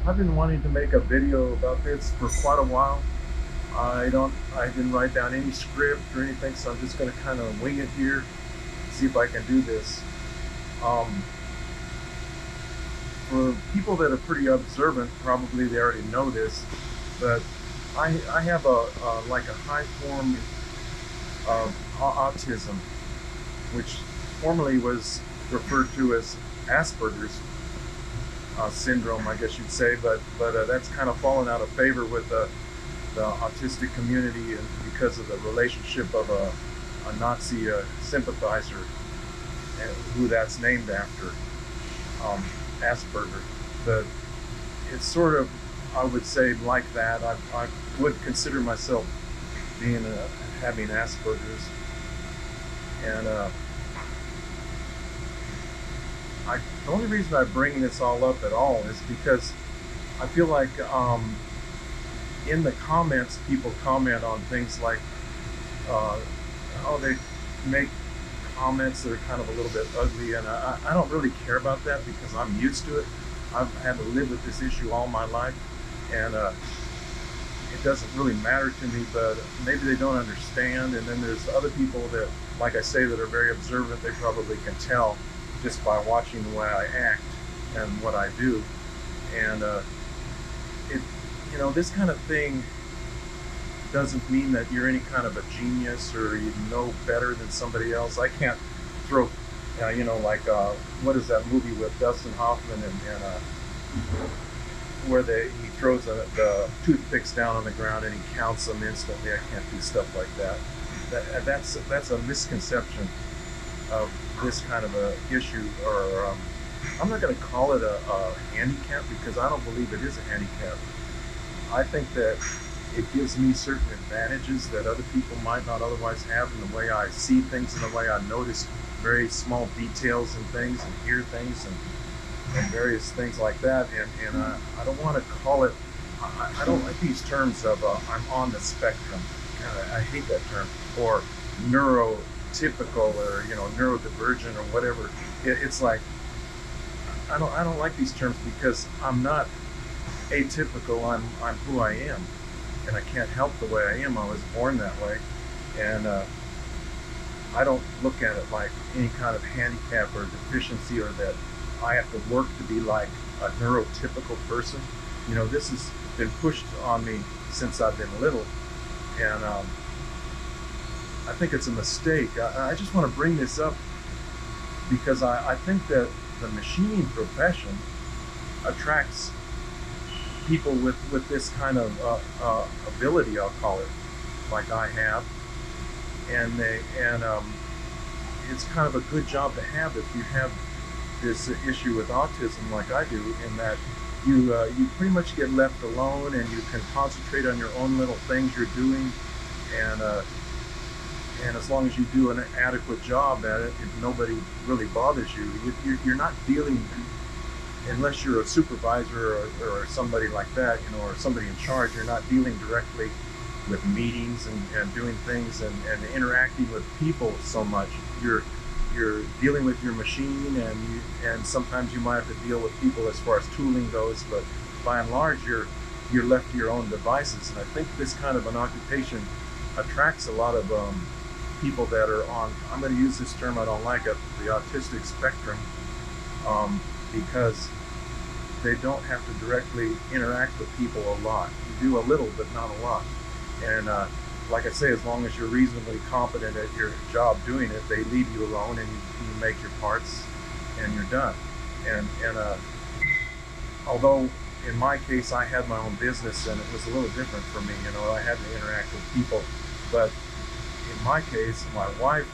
I've been wanting to make a video about this for quite a while. I didn't write down any script or anything, so I'm just going to kind of wing it here, see if I can do this. Um, for people that are pretty observant, probably they already know this, but I have like a high form of autism, which formerly was referred to as Asperger's syndrome, I guess you'd say, but that's kind of fallen out of favor with the autistic community, and because of the relationship of a Nazi sympathizer, who that's named after, Asperger. But it's sort of, I would say, like that. I would consider myself being having Asperger's, and the only reason I bring this all up at all is because I feel like in the comments, people comment on things like, oh, they make comments that are kind of a little bit ugly, and I don't really care about that because I'm used to it. I've had to live with this issue all my life, and it doesn't really matter to me, but maybe they don't understand. And then there's other people that, like I say, that are very observant. They probably can tell just by watching the way I act and what I do. And it, this kind of thing doesn't mean that you're any kind of a genius or you know better than somebody else. I can't throw, like what is that movie with Dustin Hoffman and where he throws the toothpicks down on the ground and he counts them instantly. I can't do stuff like that. That's a misconception of this kind of a issue, or I'm not going to call it a handicap, because I don't believe it is a handicap. I think that it gives me certain advantages that other people might not otherwise have, in the way I see things and the way I notice very small details and things and hear things and various things like that. And I don't want to call it, I don't like these terms of I'm on the spectrum. I hate that term. Or neurotypical, or neurodivergent, or whatever. It's like I don't like these terms, because I'm not atypical. I'm who I am, and I can't help the way I am. I was born that way, and I don't look at it like any kind of handicap or deficiency, or that I have to work to be like a neurotypical person. This has been pushed on me since I've been little, and I think it's a mistake. I just want to bring this up because I think that the machining profession attracts people with this kind of ability, I'll call it, like I have, and it's kind of a good job to have if you have this issue with autism, like I do, in that you pretty much get left alone, and you can concentrate on your own little things you're doing, and as long as you do an adequate job at it, if nobody really bothers you, you're not dealing, unless you're a supervisor or somebody like that, or somebody in charge, you're not dealing directly with meetings and doing things and interacting with people so much. You're dealing with your machine, and sometimes you might have to deal with people as far as tooling goes, but by and large you're left to your own devices. And I think this kind of an occupation attracts a lot of people that are on, I'm going to use this term, I don't like it, the autistic spectrum, because they don't have to directly interact with people a lot. You do a little, but not a lot. And like I say, as long as you're reasonably competent at your job doing it, they leave you alone, and you make your parts, and you're done. And although in my case I had my own business, and it was a little different for me, I had to interact with people, but in my case, my wife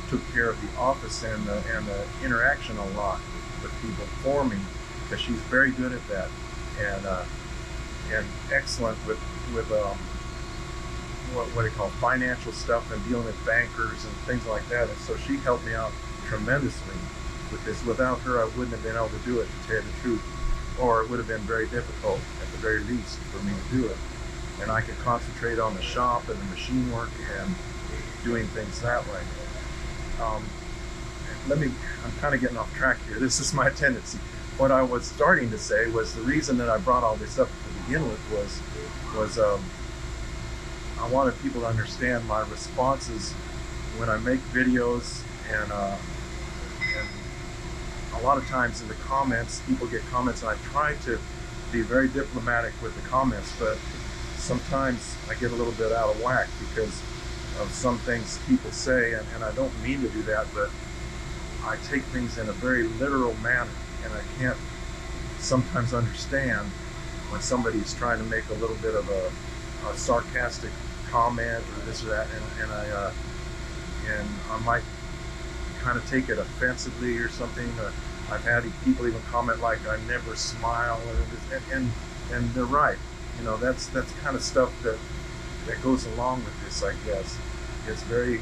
took care of the office and the interaction a lot with people for me, because she's very good at that, and excellent with what do you call financial stuff, and dealing with bankers and things like that. And so she helped me out tremendously with this. Without her, I wouldn't have been able to do it, to tell you the truth, or it would have been very difficult at the very least for me to do it. And I could concentrate on the shop and the machine work and doing things that way. I'm kind of getting off track here. This is my tendency. what I was starting to say was the reason that I brought all this up to begin with was I wanted people to understand my responses when I make videos, and a lot of times in the comments, people get comments, and I try to be very diplomatic with the comments, but sometimes I get a little bit out of whack because of some things people say, and I don't mean to do that, but I take things in a very literal manner, and I can't sometimes understand when somebody's trying to make a little bit of a sarcastic comment or this or that, and I might kind of take it offensively or something. I've had people even comment like I never smile, and they're right. You know, that's kind of stuff that goes along with this, I guess. It's very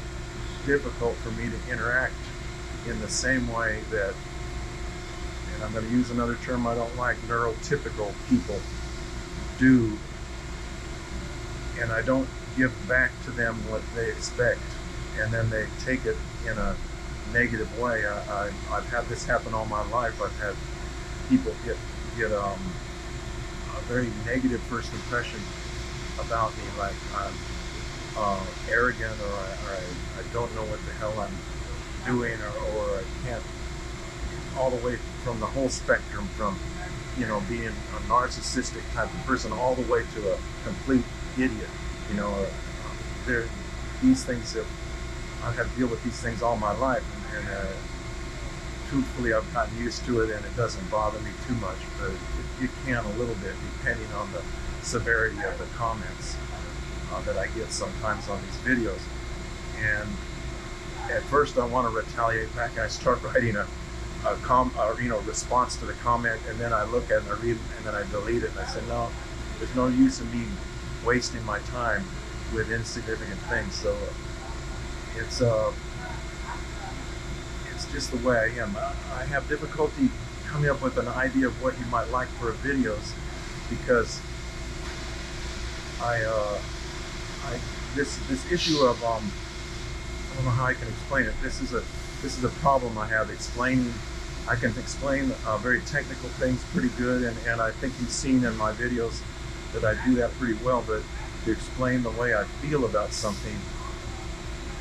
difficult for me to interact in the same way that, and I'm going to use another term I don't like, neurotypical people do, and I don't give back to them what they expect, and then they take it in a negative way. I've had this happen all my life. I've had people get a very negative first impression about me, like I'm arrogant, or I don't know what the hell I'm doing, or I can't, all the way from the whole spectrum, from, you know, being a narcissistic type of person all the way to a complete idiot. You know, there, these things that I've had to deal with these things all my life, and truthfully, I've gotten used to it, and it doesn't bother me too much, but it can a little bit, depending on the severity of the comments that I get sometimes on these videos. And at first, I want to retaliate back. I start writing a response to the comment, and then I look at it and I read it, and then I delete it, and I say, no, there's no use in me wasting my time with insignificant things. So it's just the way I am. I have difficulty coming up with an idea of what you might like for videos, because this issue of I don't know how I can explain it. This is a problem I have explaining. I can explain very technical things pretty good, and I think you've seen in my videos that I do that pretty well, but to explain the way I feel about something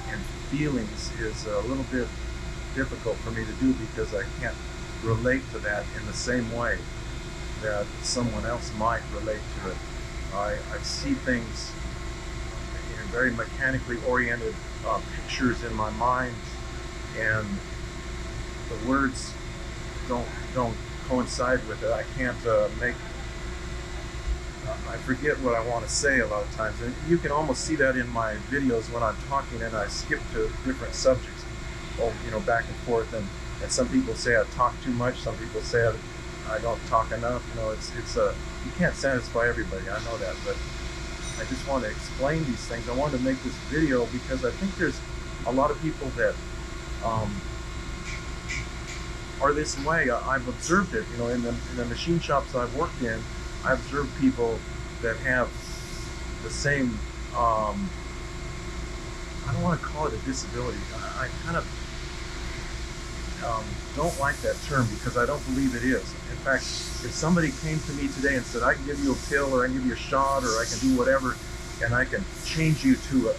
and feelings is a little bit difficult for me to do, because I can't relate to that in the same way that someone else might relate to it. I see things in very mechanically oriented pictures in my mind, and the words don't coincide with it. I can't make. I forget what I want to say a lot of times, and you can almost see that in my videos when I'm talking and I skip to different subjects, back and forth. And some people say I talk too much. Some people say I don't talk enough. You can't satisfy everybody. I know that, but I just want to explain these things. I wanted to make this video because I think there's a lot of people that are this way. I've observed it, in the machine shops I've worked in. I've observed people that have the same, I don't want to call it a disability. I kind of don't like that term, because I don't believe it is. In fact, if somebody came to me today and said, I can give you a pill, or I can give you a shot, or I can do whatever, and I can change you to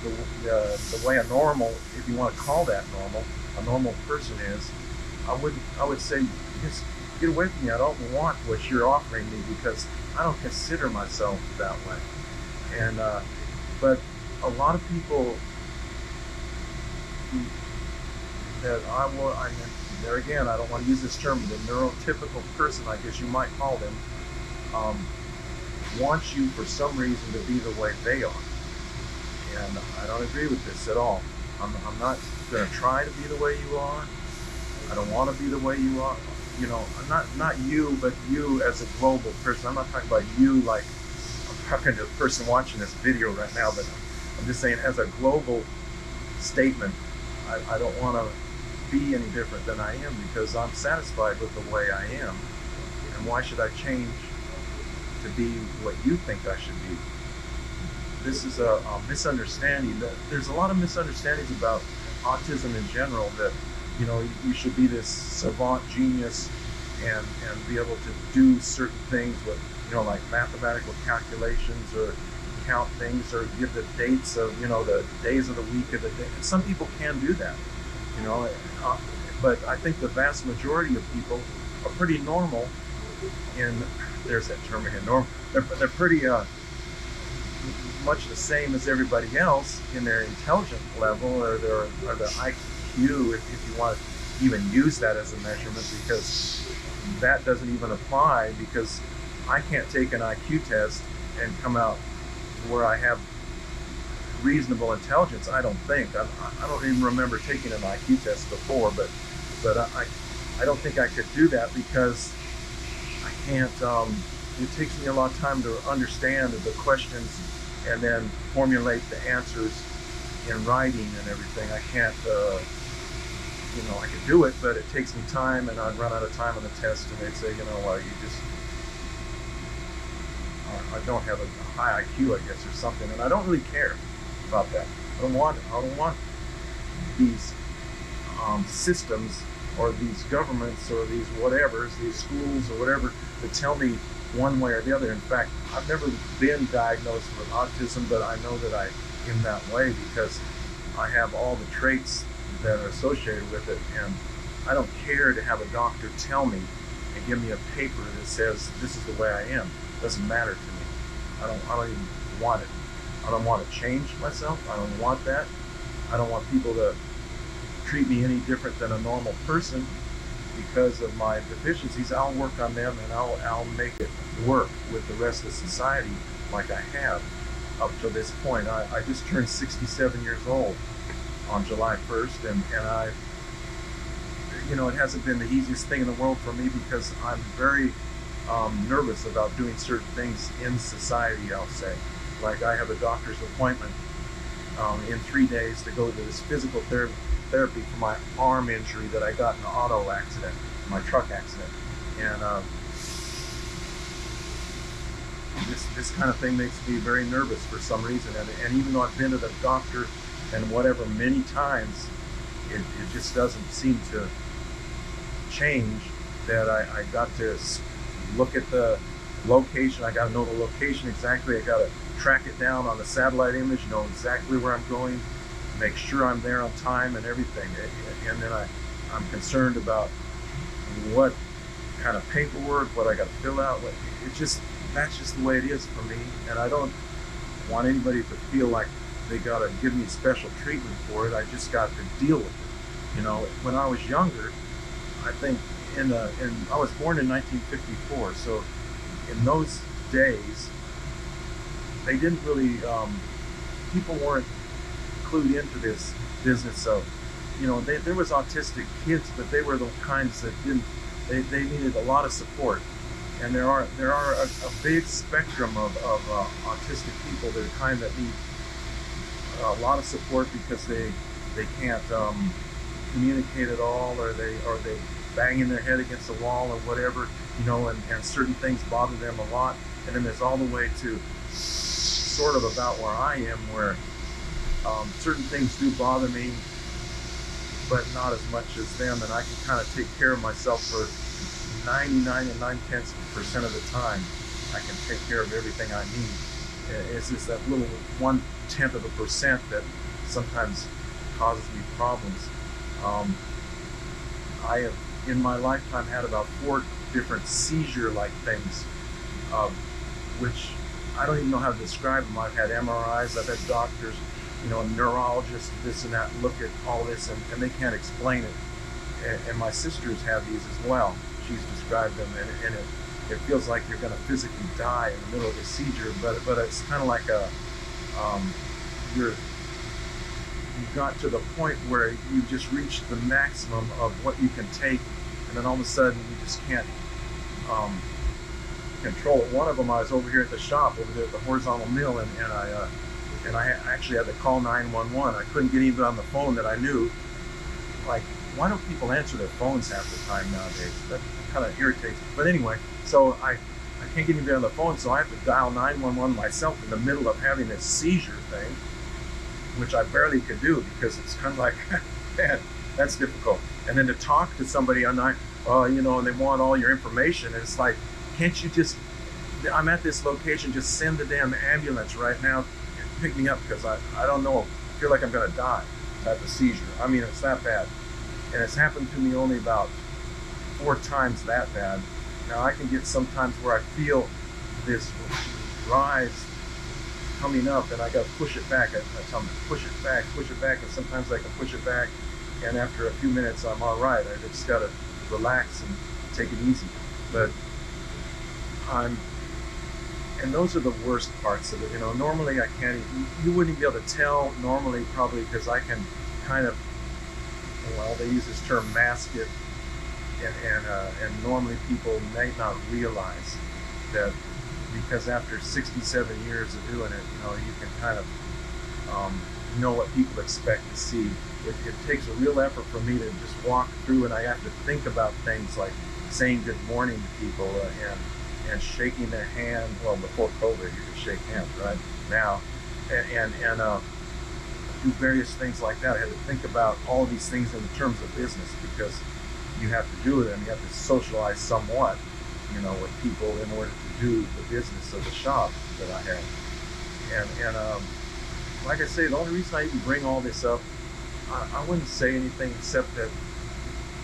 the way a normal, if you want to call that normal, a normal person is, I would say, just get away from me. I don't want what you're offering me, because I don't consider myself that way. And but a lot of people that there again, I don't want to use this term, the neurotypical person, I guess you might call them, wants you for some reason to be the way they are. And I don't agree with this at all. I'm not going to try to be the way you are. I don't want to be the way you are. Not you, but you as a global person. I'm not talking about you like I'm talking to the person watching this video right now, but I'm just saying, as a global statement, I don't want to be any different than I am, because I'm satisfied with the way I am. And why should I change to be what you think I should be? This is a misunderstanding. There's a lot of misunderstandings about autism in general, that you should be this savant genius, and be able to do certain things with, like mathematical calculations, or count things, or give the dates of, the days of the week of the day. And some people can do that, you know, uh, but I think the vast majority of people are pretty normal in, there's that term again, normal. They're pretty much the same as everybody else in their intelligence level, or their IQ, if you want to even use that as a measurement, because that doesn't even apply, because I can't take an IQ test and come out where I have reasonable intelligence. I don't think. I don't even remember taking an IQ test before, but I don't think I could do that, because I can't. It takes me a lot of time to understand the questions and then formulate the answers in writing and everything. I can't. I could do it, but it takes me time, and I'd run out of time on the test, and they'd say, you just, I don't have a high IQ, I guess, or something, and I don't really care about that. I don't want these systems, or these governments, or these whatevers, these schools or whatever, to tell me one way or the other. In fact, I've never been diagnosed with autism, but I know that I am that way because I have all the traits that are associated with it, and I don't care to have a doctor tell me and give me a paper that says this is the way I am. It doesn't matter to me. I don't even want it. I don't want to change myself. I don't want that. I don't want people to treat me any different than a normal person because of my deficiencies. I'll work on them, and I'll make it work with the rest of society like I have up to this point. I just turned 67 years old on July 1st, and I, it hasn't been the easiest thing in the world for me, because I'm very nervous about doing certain things in society, I'll say. Like, I have a doctor's appointment in 3 days to go to this physical therapy for my arm injury that I got in an auto accident, my truck accident. And this kind of thing makes me very nervous for some reason. And even though I've been to the doctor and whatever many times, it just doesn't seem to change. That I got to look at the location. I got to know the location exactly. I got to track it down on the satellite image, know exactly where I'm going, make sure I'm there on time and everything. And then I'm concerned about what kind of paperwork, what I got to fill out. That's just the way it is for me. And I don't want anybody to feel like they got to give me special treatment for it. I just got to deal with it. When I was younger, I think I was born in 1954, so in those days, they didn't really, people weren't clued into this business of, there was autistic kids, but they were the kinds that they needed a lot of support. And there are a big spectrum of autistic people. They're the kind that need a lot of support because they can't communicate at all, or they banging their head against the wall or whatever, and certain things bother them a lot. And then there's all the way to sort of about where I am, where certain things do bother me, but not as much as them, and I can kind of take care of myself for 99 and 9/10% of the time. I can take care of everything I need. It's just that little 1/10% that sometimes causes me problems. I have, in my lifetime, had about 4 different seizure-like things, which I don't even know how to describe them. I've had MRIs, I've had doctors, neurologists, this and that, look at all this, and they can't explain it. And my sisters have these as well. She's described them, and it feels like you're going to physically die in the middle of a seizure, but it's kind of like you've got to the point where you've just reached the maximum of what you can take, and then all of a sudden you just can't control it. One of them, I was over here at the shop, over there at the horizontal mill, and I actually had to call 911. I couldn't get anybody on the phone that I knew. Like, why don't people answer their phones half the time nowadays? That kind of irritates me. But anyway, so I can't get anybody on the phone, so I have to dial 911 myself in the middle of having this seizure thing, which I barely could do because it's kind of like, man, that's difficult. And then to talk to somebody on and they want all your information. And it's like, can't you just, I'm at this location, just send the damn ambulance right now and pick me up, because I don't know, I feel like I'm gonna die. I have a seizure. I mean, it's that bad. And it's happened to me only about 4 times that bad. Now I can get sometimes where I feel this rise coming up, and I got to push it back. I tell them push it back, and sometimes I can push it back, and after a few minutes I'm all right. I just got to relax and take it easy. But and those are the worst parts of it. Normally I can't. You wouldn't be able to tell normally, probably because I can kind of, well, they use this term, mask it, and normally people may not realize that, because after 67 years of doing it, you can kind of know what people expect to see. It takes a real effort for me to just walk through, and I have to think about things like saying good morning to people, and shaking their hand. Well, before COVID, you could shake hands, right? Now, and do various things like that. I had to think about all these things in terms of business, because you have to do it, and you have to socialize somewhat, with people in order to do the business of the shop that I have. And like I say, the only reason I even bring all this up, I wouldn't say anything except that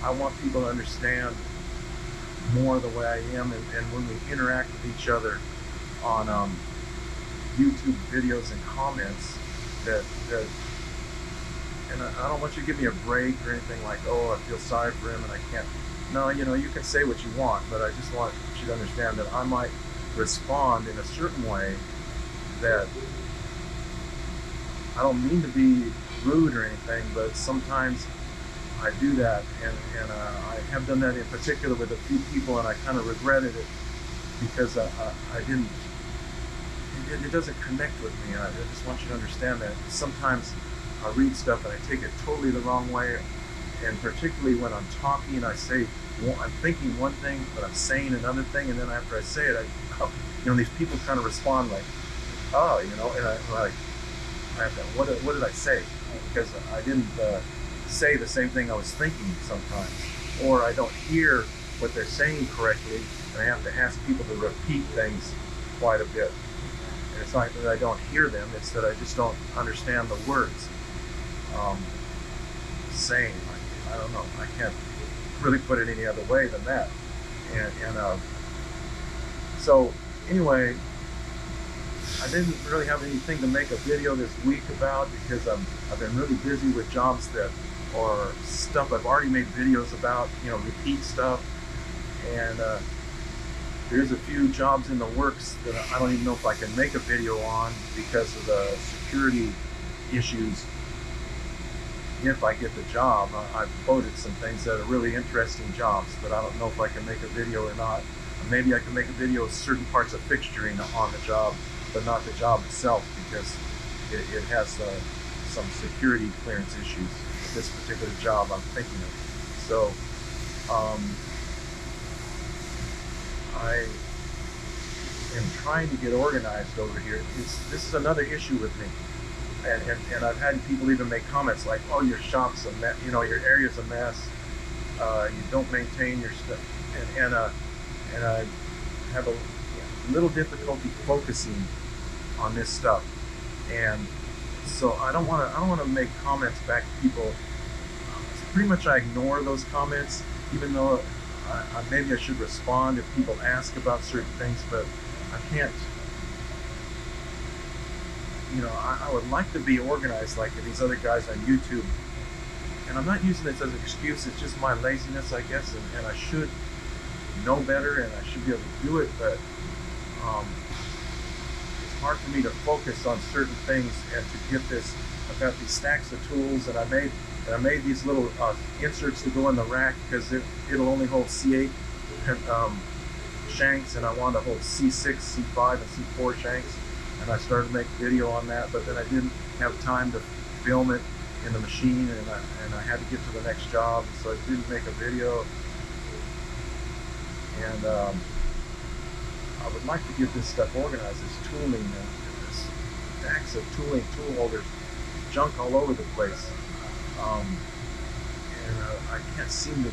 I want people to understand more the way I am, and when we interact with each other on YouTube videos and comments, that and I don't want you to give me a break or anything like, oh, I feel sorry for him and I can't. No, you can say what you want, but I just want you to understand that I might respond in a certain way that I don't mean to be rude or anything, but sometimes I do that, and I have done that in particular with a few people, and I kind of regretted it, because I didn't. It doesn't connect with me. I just want you to understand that sometimes I read stuff and I take it totally the wrong way, and particularly when I'm talking, I say, well, I'm thinking one thing, but I'm saying another thing, and then after I say it, these people kind of respond like, oh, and I'm like, what did I say? Because I didn't say the same thing I was thinking sometimes, or I don't hear what they're saying correctly, and I have to ask people to repeat things quite a bit. And it's not that I don't hear them, it's that I just don't understand the words. Saying, I don't know, I can't really put it any other way than that. And so anyway, I didn't really have anything to make a video this week about, because I've been really busy with jobs that are stuff I've already made videos about, repeat stuff. And there's a few jobs in the works that I don't even know if I can make a video on because of the security issues. If I get the job, I've quoted some things that are really interesting jobs, but I don't know if I can make a video or not. Maybe I can make a video of certain parts of fixturing on the job, but not the job itself, because it has some security clearance issues with this particular job I'm thinking of. So I am trying to get organized over here. This is another issue with me. And I've had people even make comments like, oh, your shop's a mess, your area's a mess, you don't maintain your stuff, and I have a little difficulty focusing on this stuff, and so I don't want to make comments back to people. Pretty much I ignore those comments, even though maybe I should respond if people ask about certain things, but I can't. I would like to be organized like these other guys on YouTube. And I'm not using this as an excuse, it's just my laziness, I guess, and I should know better, and I should be able to do it, but it's hard for me to focus on certain things and to get this. I've got these stacks of tools, and I made these little inserts to go in the rack, because it'll only hold C8 shanks, and I want to hold C6, C5, and C4 shanks. And I started to make a video on that, but then I didn't have time to film it in the machine, and I had to get to the next job, so I didn't make a video. And I would like to get this stuff organized, this tooling, and this stacks of tooling, tool holders, junk all over the place. And I can't seem to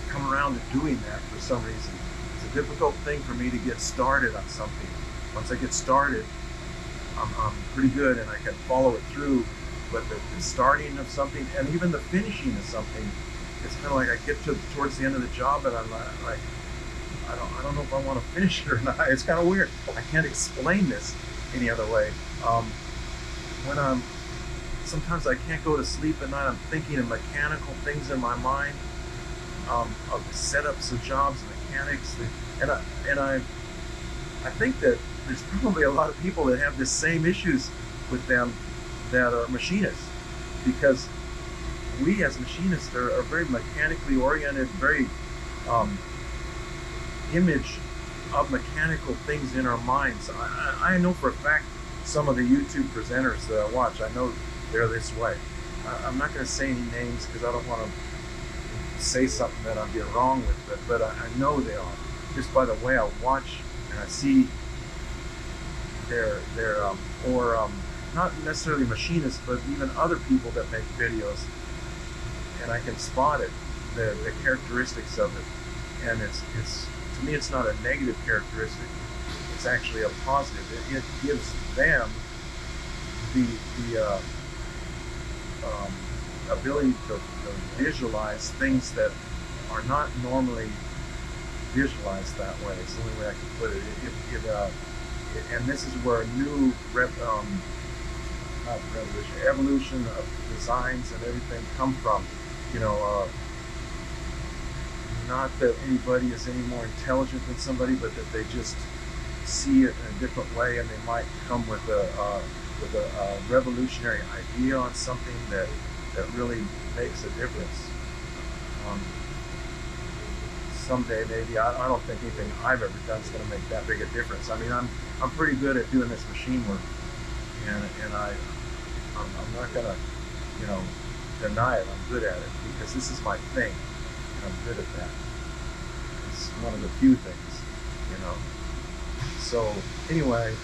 come around to doing that for some reason. It's a difficult thing for me to get started on something. Once I get started, I'm pretty good and I can follow it through. But the starting of something and even the finishing of something, it's kind of like I get towards the end of the job and I'm like, I don't know if I want to finish it or not. It's kind of weird. I can't explain this any other way. When I'm sometimes I can't go to sleep at night. I'm thinking of mechanical things in my mind, of setups of jobs, mechanics, and I think that there's probably a lot of people that have the same issues with them that are machinists, because we as machinists are very mechanically oriented, very um, image of mechanical things in our minds. I know for a fact some of the YouTube presenters that I watch, I know they're this way. I'm not going to say any names because I don't want to say something that I'm getting wrong with, but I know they are just by the way I watch and I see their or not necessarily machinists, but even other people that make videos, and I can spot it, the characteristics of it, and it's to me it's not a negative characteristic. It's actually a positive. It gives them the ability to visualize things that are not normally visualized that way. It's the only way I can put it. And this is where new not revolution, evolution of designs and everything come from. You know, not that anybody is any more intelligent than somebody, but that they just see it in a different way, and they might come with a revolutionary idea on something that really makes a difference. Um, Someday maybe I don't think anything I've ever done is going to make that big a difference. I mean, I'm pretty good at doing this machine work, and I'm not going to, you know, deny it. I'm good at it because this is my thing, and I'm good at that. It's one of the few things, you know. So anyway,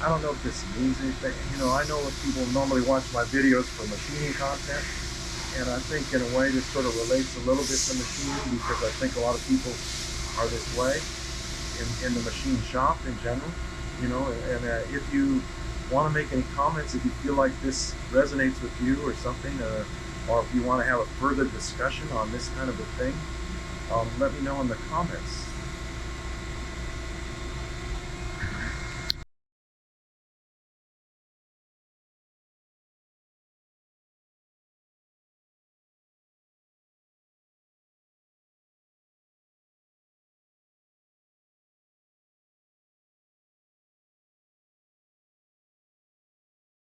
I don't know if this means anything. You know, I know that people normally watch my videos for machining content, and I think in a way this sort of relates a little bit to machining, because I think a lot of people are this way in the machine shop in general. You know, and if you want to make any comments, if you feel like this resonates with you or something, or if you want to have a further discussion on this kind of a thing, let me know in the comments.